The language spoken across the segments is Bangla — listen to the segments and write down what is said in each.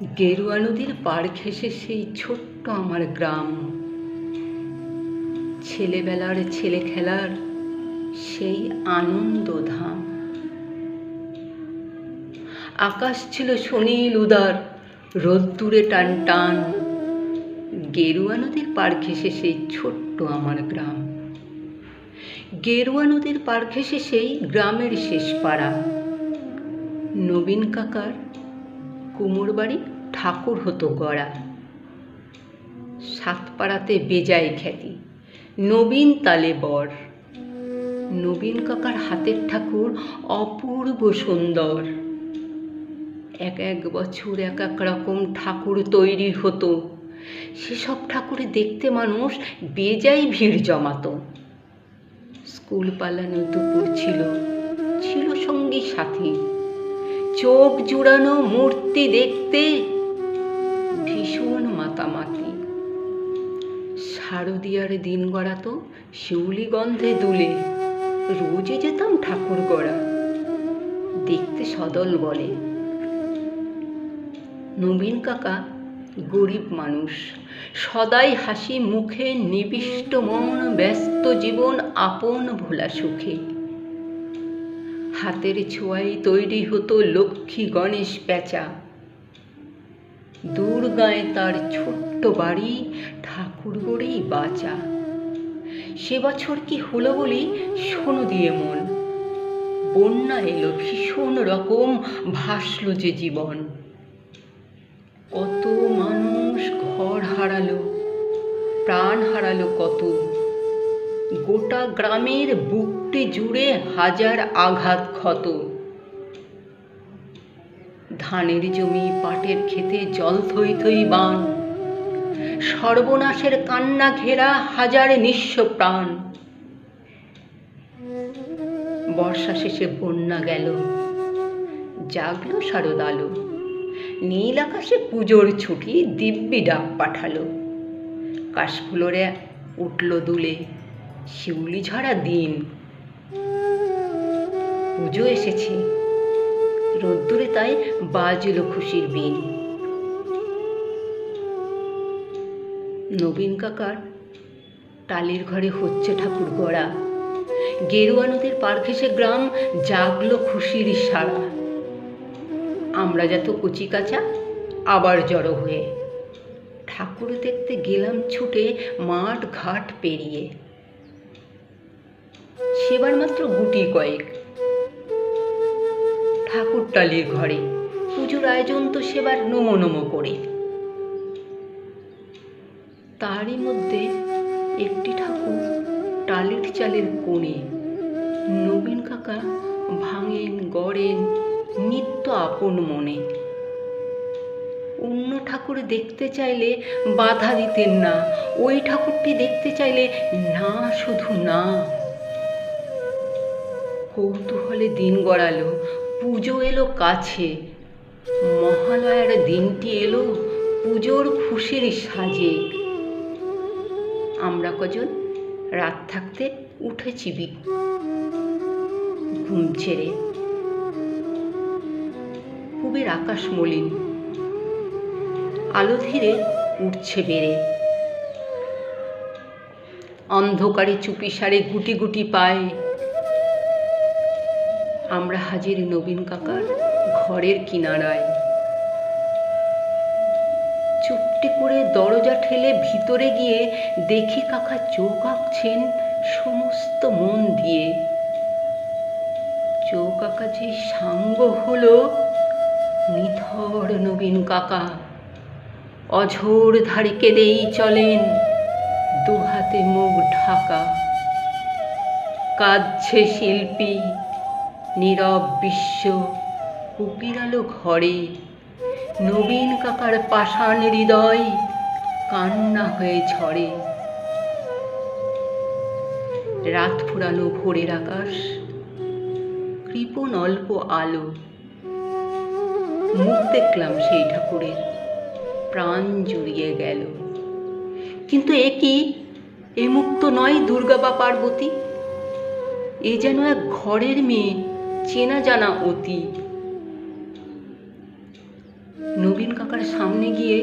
গেরুয়া নদীর পাড় ঘেঁষে সেই ছোট্ট আমার গ্রাম, ছেলেবেলার ছেলে খেলার সেই আনন্দধাম। আকাশ ছিল সুনীল উদার, রোদ্দুরে টান টান। গেরুয়া নদীর পাড় ঘেঁষে সেই ছোট্ট আমার গ্রাম। গেরুয়া নদীর পাড় ঘেঁষে সেই গ্রামের শেষ পাড়া। নবীন কাকার কুমোর বাড়ি ঠাকুর হতো গড়া। সাতপাড়াতে বেজায় খ্যাতি, নবীন তালে বর। নবীন কাকার হাতের ঠাকুর অপূর্ব সুন্দর। এক এক বছর এক এক রকম ঠাকুর তৈরি হতো। সেসব ঠাকুর দেখতে মানুষ বেজায় ভিড় জমাতো। স্কুল পালানো দুপুর ছিল, ছিল সঙ্গী সাথী। চোখ জুড়ানো মূর্তি দেখতে ভীষণ মাতামাতি। শারদিয়ার দিন গড়াতো শিউলি গন্ধে দুলে। রোজই যেতাম ঠাকুর গড়া, দেখতে সদল বলে। নবীন কাকা গরিব মানুষ, সদাই হাসি মুখে, নিবিষ্ট মন, ব্যস্ত জীবন, আপন ভোলা সুখে। হাতের ছোঁয়ায় তৈরি হতো লক্ষ্মী গণেশ প্যাঁচা। দুর্গায় তার ছোট্ট বাড়ি, ঠাকুর গড়েই বাঁচা। সে বছর কি হলো বলি শোনো দিয়ে মন। বন্যা এলো ভীষণ রকম, ভাসলো যে জীবন। কত মানুষ ঘর হারালো, প্রাণ হারালো কত। গোটা গ্রামের বুকটি জুড়ে হাজার আঘাত ক্ষত। ধানের জমি পাটের ক্ষেতে জল থই থই বান। সর্বনাশের কান্না ঘেরা হাজার নিঃস্ব প্রাণ। বর্ষা শেষে বন্যা গেল, জাগলো শারদ আলো। নীল আকাশে পুজোর ছুটি, দিব্যি ডাক পাঠালো। কাশফুলরে উঠল দুলে, শিউলি ঝরা দিন। পুজো এসেছে, রোদ্দুরে তাই বাজলো খুশির বিন। নবীন কাকার টালির ঘরে হচ্ছে ঠাকুর গড়া। গেরুয়া নদীর পাড় ঘেঁষে গ্রাম, জাগলো খুশির সারা। আমরা যত কচি কাঁচা আবার জড়ো হয়ে ঠাকুর দেখতে গেলাম ছুটে মাঠ ঘাট পেরিয়ে। সেবার মাত্র গুটি কয়েক ঠাকুর টালির ঘরে। পুজোর আয়োজন তো সেবার নমো নমো করে। তারই মধ্যে একটি ঠাকুর টালির চালের কোণে। নবীন কাকা ভাঙেন গড়েন নিত্য আপন মনে। অন্য ঠাকুর দেখতে চাইলে বাধা দিতেন না, ওই ঠাকুরটি দেখতে চাইলে না শুধু না। কৌতূহলে দিন গড়ালো, পুজো এলো কাছে। মহালয়ার দিনটি এলো পুজোর খুশির সাজে। আমরা কজন রাত থাকতে উঠেছি ঘুম ছেড়ে। পূবের আকাশ মলিন, আলো ধীরে উঠছে বেড়ে। অন্ধকারে চুপিসারে গুটি গুটি পায় আমরা হাজির নবীন কাকার ঘরের কিনারায়। চুপটি করে দরজা ঠেলে ভিতরে গিয়ে দেখি কাকা চোখ আঁকছেন সমস্ত মন দিয়ে। চোখ আঁকা যে সাঙ্গ হলো, নিথর নবীন কাকা অঝোর ধারে কেঁদেই চলেন, দুহাতে মুখ ঢাকা। কাঁদছে শিল্পী, নীরব বিশ্ব কুপিরালো ঘরে। নবীন কাকার পাষাণ হৃদয় কান্না হয়ে ঝরে। রাত ফুরানো ভোরের আকাশ, কৃপণ অল্প আলো। মুখ দেখলাম সেই ঠাকুরের, প্রাণ জুড়িয়ে গেল। কিন্তু এ কি, এ মুখ তো নয় দুর্গা বা পার্বতী। এ যেন এক ঘরের মেয়ে, চেনা জানা অতি। নবীন কাকার সামনে গিয়ে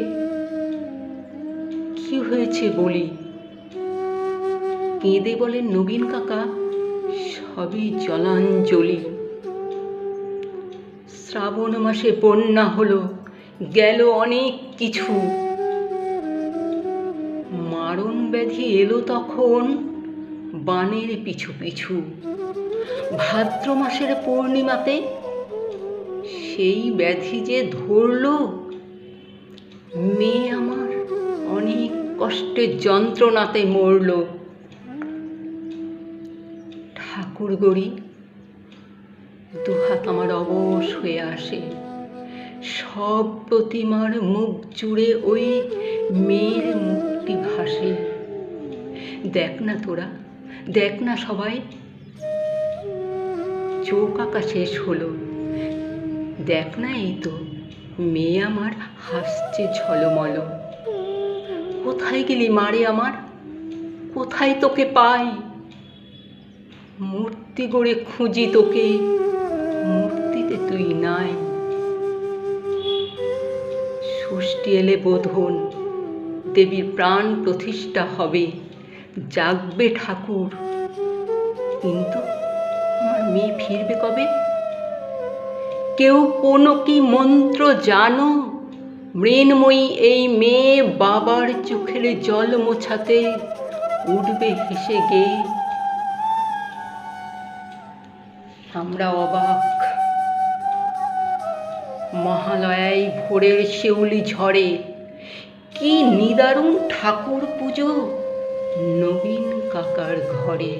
কি হয়েছে বলি। কেঁদে বলেন নবীন কাকা, সবই জলাঞ্জলি। শ্রাবণ মাসে বন্যা হলো, গেল অনেক কিছু। মারণ ব্যাধি এলো তখন বানের পিছু পিছু। ভাদ্র মাসের পূর্ণিমাতে সেই ব্যাধি যে ধরল, মেয়ে আমার অনেক কষ্টের যন্ত্রণাতে মরল। ঠাকুর গড়ি দুহাত আমার অবশ হয়ে আসে, সব প্রতিমার মুখ জুড়ে ওই মেয়ের মুক্তি ভাসে। দেখ না তোরা, দেখ না সবাই, চোখ আঁকা শেষ হলো। দেখ না, এই তো মেয়ে আমার হাসছে ঝলমল। কোথায় গেলি মারে আমার, কোথায় তোকে পাই? মূর্তি গড়ে খুঁজি তোকে, মূর্তিতে তুই নাই। ষষ্ঠী এলে বোধন, দেবীর প্রাণ প্রতিষ্ঠা হবে, জাগবে ঠাকুর। কিন্তু আমার মেয়ে ফিরবে কবে? কেউ কোনো কি মন্ত্র জানো? মৃন্ময়ী এই মেয়ে বাবার চোখের জল মোছাতে উঠবে হেসে গেয়ে। আমরা অবাক। মহালয়ায় ভোরের শিউলি ঝড়ে কি নিদারুণ ঠাকুর পুজো নবীন কাকার ঘরে।